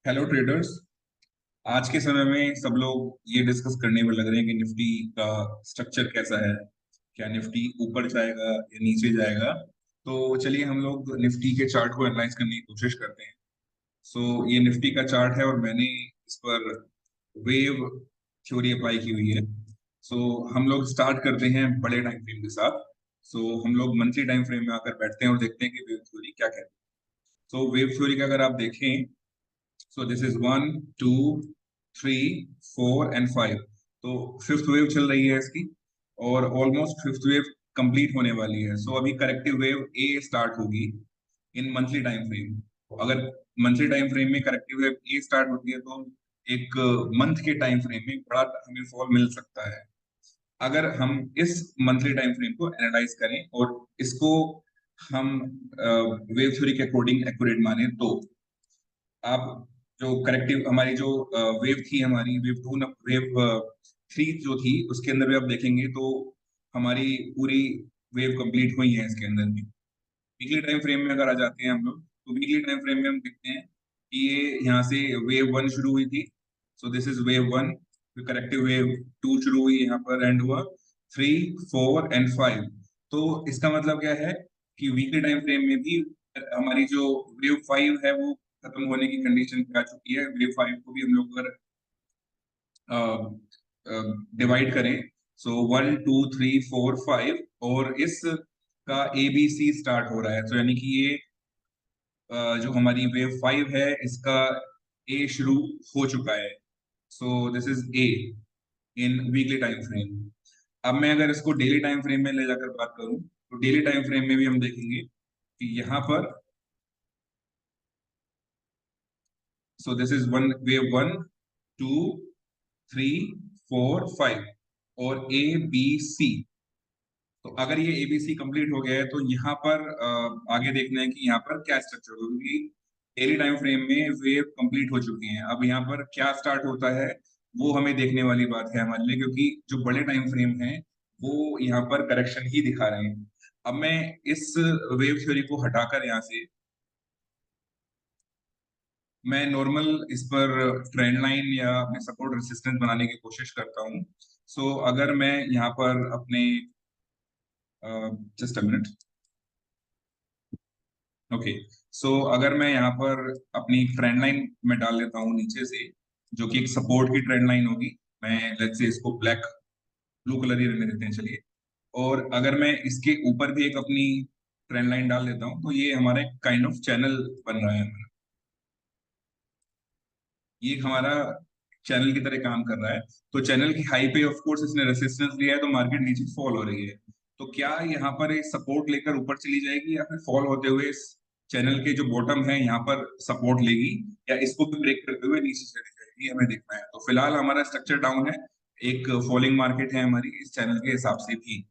Hello traders. आज के समय में सब लोग ये डिस्कस करने में लग रहे हैं कि निफ्टी का स्ट्रक्चर कैसा है। क्या निफ्टी ऊपर जाएगा या नीचे जाएगा। तो चलिए हम लोग निफ्टी के चार्ट को एनालाइज करने की कोशिश करते हैं। ये निफ्टी का चार्ट है और मैंने इस पर वेव थ्योरी अप्लाई की हुई है। हम लोग स्टार्ट करते हैं बड़े टाइम फ्रेम के साथ। हम लोग मंथली टाइम फ्रेम में आकर बैठते हैं और देखते हैं कि वेव थ्योरी क्या कहती है। वेव थ्योरी का अगर आप देखें, सो दिस इज 1 2 3 4 एंड 5। तो फिफ्थ वेव चल रही है इसकी और ऑलमोस्ट फिफ्थ वेव कंप्लीट होने वाली है। अभी करेक्टिव वेव ए स्टार्ट होगी इन मंथली टाइम फ्रेम। अगर मंथली टाइम फ्रेम में करेक्टिव वेव ए स्टार्ट होती है तो एक मंथ के टाइम फ्रेम में बड़ा हमें फॉल मिल सकता है। अगर हम इस मंथली टाइम फ्रेम को एनालाइज करें और इसको हम वेव थ्योरी के अकॉर्डिंग एक्यूरेट माने तो आप जो करेक्टिव हमारी जो वेव थी, हमारी वेव टू न वेव थ्री जो थी, उसके अंदर भी आप देखेंगे तो हमारी पूरी वेव कंप्लीट हुई है इसके अंदर भी। वीकली टाइम फ्रेम में अगर आ जाते हैं हम लोग तो वीकली टाइम फ्रेम में हम देखते हैं कि ये यहाँ से वेव वन शुरू हुई थी। This is wave one. फिर करेक्टिव वेव टू शुरू हुई, यहाँ पर एंड हुआ 3 4 एंड 5। तो इसका मतलब क्या है कि वीकली टाइम फ्रेम में भी हमारी जो वेव फाइव है वो खत्म होने की कंडीशन पे आ चुकी है। वेव फाइव को भी हम लोग अगर डिवाइड करें, 1 2 3 4 5 और इस का ए बी सी स्टार्ट हो रहा है। यानी कि ये जो हमारी वेव फाइव है इसका ए शुरू हो चुका है। This is a in weekly time frame. अब मैं अगर इसको डेली टाइम फ्रेम में ले जाकर बात करूं तो डेली टाइम फ्रेम में भी हम देखेंगे कि यहाँ पर this is one wave one 2 3 4 5 और ए बी सी। तो अगर ये एबीसी कंप्लीट हो गया है तो यहाँ पर आगे देखना है कि यहाँ पर क्या स्ट्रक्चर होगा, क्योंकि डेली टाइम फ्रेम में वेव कंप्लीट हो चुकी है। अब यहाँ पर क्या स्टार्ट होता है वो हमें देखने वाली बात है हमारे लिए, क्योंकि जो बड़े टाइम फ्रेम है वो यहाँ पर करेक्शन ही दिखा रहे हैं। अब मैं इस वेव थ्योरी को हटाकर यहाँ से मैं नॉर्मल इस पर ट्रेंड लाइन या अपने सपोर्ट रेसिस्टेंस बनाने की कोशिश करता हूँ। अगर मैं यहाँ पर अपने जस्ट अ मिनट। ओके। अगर मैं यहाँ पर अपनी ट्रेंड लाइन में डाल लेता हूँ नीचे से, जो कि एक सपोर्ट की ट्रेंड लाइन होगी। मैं लेट्स से इसको ब्लैक ब्लू कलर ही रहने देते हैं, चलिए। और अगर मैं इसके ऊपर भी एक अपनी ट्रेंड लाइन डाल देता हूँ तो ये हमारा एक काइंड ऑफ चैनल बन रहा है हमारा। ये हमारा चैनल की तरह काम कर रहा है। तो चैनल की हाई पे ऑफ कोर्स इसने रेसिस्टेंस लिया है तो मार्केट नीचे फॉल हो रही है। तो क्या यहाँ पर एक सपोर्ट लेकर ऊपर चली जाएगी या फिर फॉल होते हुए इस चैनल के जो बॉटम है यहाँ पर सपोर्ट लेगी, या इसको भी ब्रेक करते हुए नीचे चली जाएगी, हमें देखना है। तो फिलहाल हमारा स्ट्रक्चर डाउन है, एक फॉलिंग मार्केट है हमारी इस चैनल के हिसाब से भी।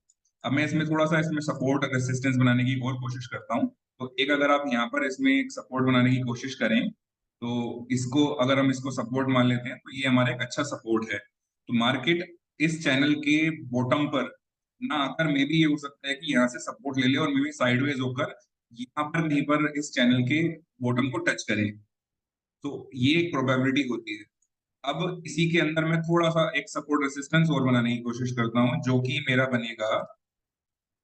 अब मैं इसमें थोड़ा सा इसमें सपोर्ट और रेसिस्टेंस बनाने की और कोशिश करता हूँ। तो एक अगर आप यहाँ पर इसमें एक सपोर्ट बनाने की कोशिश करें तो इसको अगर हम इसको सपोर्ट मान लेते हैं तो ये हमारा एक अच्छा सपोर्ट है। तो मार्केट इस चैनल के बॉटम पर ना आकर मे भी ये हो सकता है कि यहाँ से सपोर्ट ले ले और मे भी साइडवेज होकर यहाँ पर कहीं पर इस चैनल के बॉटम को टच करे। तो ये एक प्रोबेबिलिटी होती है। अब इसी के अंदर मैं थोड़ा सा एक सपोर्ट रेसिस्टेंस और बनाने की कोशिश करता हूँ, जो कि मेरा बनेगा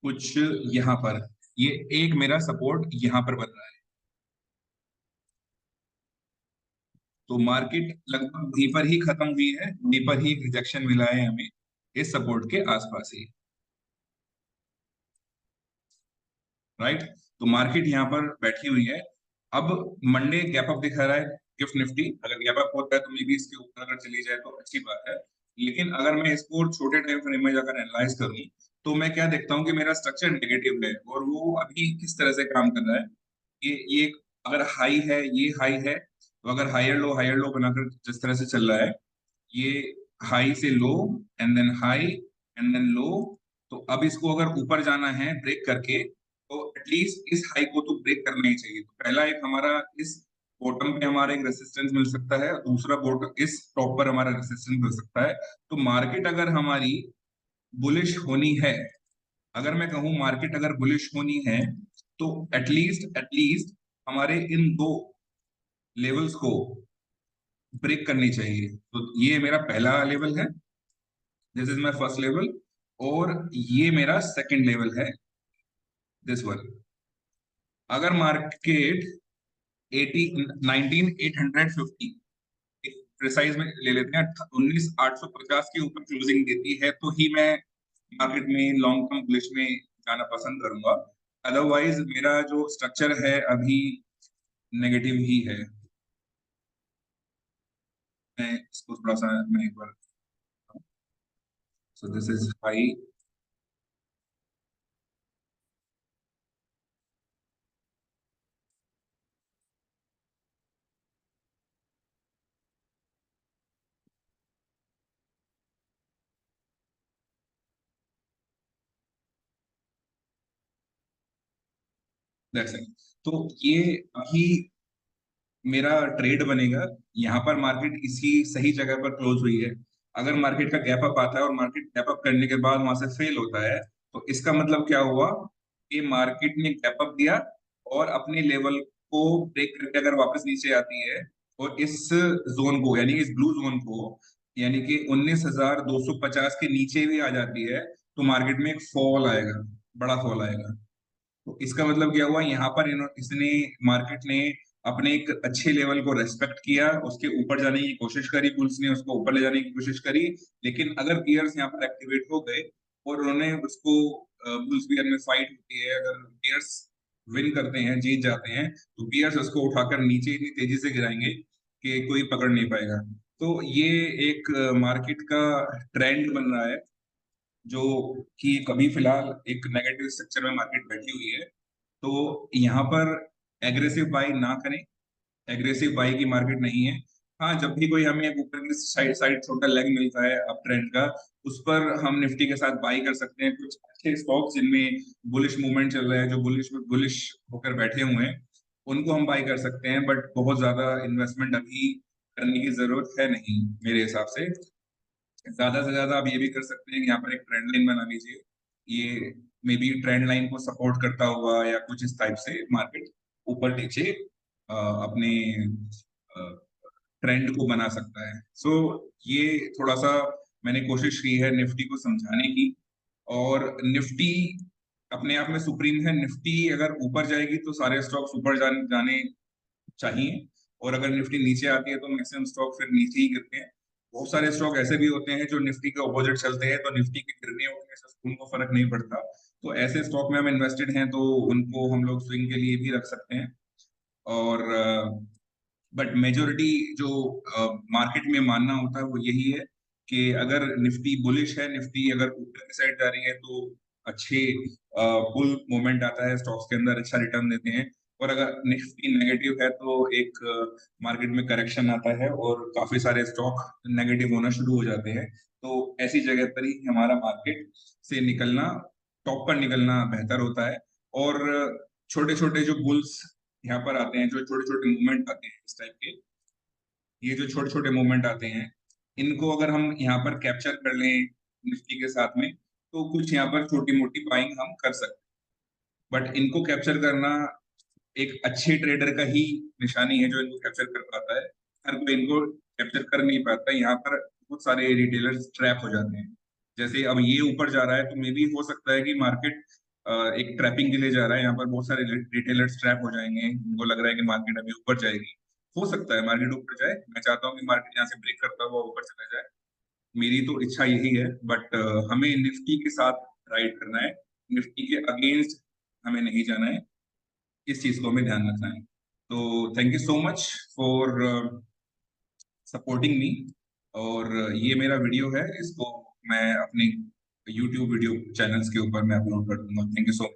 कुछ यहाँ पर। ये एक मेरा सपोर्ट यहाँ पर बन रहा है। तो मार्केट लगभग वहीं पर ही खत्म हुई है, वहीं पर ही रिजेक्शन मिला है हमें इस सपोर्ट के आसपास ही। राइट। तो मार्केट यहाँ पर बैठी हुई है। अब मंडे गैप अप दिखा रहा है गिफ्ट निफ्टी। अगर गैप अप होता है तो मे बी इसके ऊपर अगर चली जाए तो अच्छी बात है। लेकिन अगर मैं इसको और छोटे टाइम फ्रेम में जाकर एनालाइज करूं तो मैं क्या देखता हूँ कि मेरा स्ट्रक्चर नेगेटिव है और वो अभी किस तरह से काम कर रहा है। ये अगर हाई है, ये हाई है, तो अगर हायर लो बनाकर जिस तरह से चल रहा है, ये हाई से low and then high and then low. तो अब इसको अगर ऊपर जाना है ब्रेक करके तो एटलीस्ट इस हाई को तो ब्रेक करना ही चाहिए। तो पहला एक हमारा इस बॉटम पे हमारा एक रेसिस्टेंस मिल सकता है, दूसरा बॉटम इस टॉप पर हमारा रेसिस्टेंस मिल सकता है। तो मार्केट अगर हमारी बुलिश होनी है, अगर मैं कहूं मार्केट अगर बुलिश होनी है तो एटलीस्ट एटलीस्ट हमारे इन दो लेवल्स को ब्रेक करनी चाहिए। तो ये मेरा पहला लेवल है, this is my first level. और ये मेरा सेकंड लेवल है, दिस वन। अगर मार्केट 19850 प्रिसाइज में ले लेते हैं, 19850 के ऊपर क्लोजिंग देती है, तो ही मैं मार्केट में लॉन्ग टर्म बुलिश में जाना पसंद करूंगा। अदरवाइज मेरा जो स्ट्रक्चर है अभी नेगेटिव ही है। मैं इसको थोड़ा सा मैं एक बार, so this is high. That's it. तो ये अभी मेरा ट्रेड बनेगा। यहाँ पर मार्केट इसी सही जगह पर क्लोज हुई है। अगर मार्केट का गैप अप आता है और मार्केट गैप अप करने के बाद वहां से फेल होता है, तो इसका मतलब क्या हुआ कि मार्केट ने गैप अप दिया और अपने लेवल को ब्रेक करके अगर वापस नीचे आती है और इस जोन को, यानी इस ब्लू जोन को, यानी कि 19,250 के नीचे भी आ जाती है, तो मार्केट में एक फॉल आएगा, बड़ा फॉल आएगा। तो इसका मतलब क्या हुआ, यहाँ पर इसने, मार्केट ने अपने एक अच्छे लेवल को रेस्पेक्ट किया, उसके ऊपर जाने की कोशिश करी, बुल्स ने उसको ऊपर ले जाने की कोशिश करी। लेकिन अगर बियर्स यहाँ पर एक्टिवेट हो गए और उन्होंने उसको, बुल्स बियर में फाइट होती है, अगर बियर्स विन करते हैं, जीत जाते हैं, तो बियर्स उसको उठाकर नीचे इतनी तेजी से गिराएंगे कि कोई पकड़ नहीं पाएगा। तो ये एक मार्केट का ट्रेंड बन रहा है, जो कि कभी फिलहाल एक नेगेटिव स्ट्रक्चर में मार्केट बैठी हुई है। तो यहाँ पर एग्रेसिव बाई ना करें, एग्रेसिव बाई की मार्केट नहीं है। हाँ, जब भी कोई हमें ऊपर की साइड साइड छोटा लेग मिलता है अप ट्रेंड का, उस पर हम निफ्टी के साथ बाई कर सकते हैं। कुछ अच्छे स्टॉक्स जिनमें बुलिश मूवमेंट चल रहा है, जो बुलिश बुलिश होकर बैठे हुए हैं, उनको हम बाई कर सकते हैं। बट बहुत ज्यादा इन्वेस्टमेंट अभी करने की जरूरत है नहीं मेरे हिसाब से। ज्यादा से ज्यादा आप ये भी कर सकते हैं कि यहाँ पर एक ट्रेंड लाइन बना लीजिए। ये मे बी ट्रेंड लाइन को सपोर्ट करता हुआ या कुछ इस टाइप से मार्केट ऊपर नीचे अपने ट्रेंड को बना सकता है। सो ये थोड़ा सा मैंने कोशिश की है निफ्टी को समझाने की। और निफ्टी अपने आप में सुप्रीम है। निफ्टी अगर ऊपर जाएगी तो सारे स्टॉक्स ऊपर जाने चाहिए, और अगर निफ्टी नीचे आती है तो मैक्सिमम स्टॉक फिर नीचे ही गिरते हैं। बहुत सारे स्टॉक ऐसे भी होते हैं जो निफ्टी के ऑपोजिट चलते हैं, तो निफ्टी के गिरने उठने से उनको फर्क नहीं पड़ता। तो ऐसे स्टॉक में हम इन्वेस्टेड हैं, तो उनको हम लोग स्विंग के लिए भी रख सकते हैं। और बट मेजोरिटी जो मार्केट में मानना होता है वो यही है कि अगर निफ्टी बुलिश है, निफ्टी अगर ऊपर की साइड जा रही है, तो अच्छे बुल मोमेंट आता है, स्टॉक्स के अंदर अच्छा रिटर्न देते हैं। और अगर निफ्टी नेगेटिव है तो एक मार्केट में करेक्शन आता है और काफी सारे स्टॉक नेगेटिव होना शुरू हो जाते हैं। तो ऐसी जगह पर ही हमारा मार्केट से निकलना, टॉप पर निकलना बेहतर होता है। और छोटे छोटे जो बुल्स यहाँ पर आते हैं, जो छोटे छोटे मूवमेंट आते हैं इस टाइप के, ये जो छोटे छोटे मूवमेंट आते हैं, इनको अगर हम यहाँ पर कैप्चर कर लें निफ्टी के साथ में, तो कुछ यहाँ पर छोटी मोटी बाइंग हम कर सकते हैं। बट इनको कैप्चर करना एक अच्छे ट्रेडर का ही निशानी है, जो इनको कैप्चर कर पाता है। हर कोई इनको कैप्चर कर नहीं पाता। यहाँ पर बहुत सारे रिटेलर्स ट्रैप हो जाते हैं। जैसे अब ये ऊपर जा रहा है, तो मे भी हो सकता है कि मार्केट एक ट्रैपिंग के लिए जा रहा है। यहाँ पर बहुत सारे रिटेलर्स ट्रैप हो जाएंगे, उनको लग रहा है कि मार्केट अभी ऊपर जाएगी। हो सकता है मार्केट ऊपर जाए, मैं चाहता हूँ कि मार्केट यहाँ से ब्रेक करता हुआ ऊपर चला जाए, मेरी तो इच्छा यही है। बट हमें निफ्टी के साथ राइड करना है, निफ्टी के अगेंस्ट हमें नहीं जाना है। इस चीज को हमें ध्यान रखना है। तो thank you so much for supporting me. और ये मेरा वीडियो है, इसको मैं अपने यूट्यूब वीडियो चैनल्स के ऊपर मैं अपलोड कर दूंगा। Thank you so much.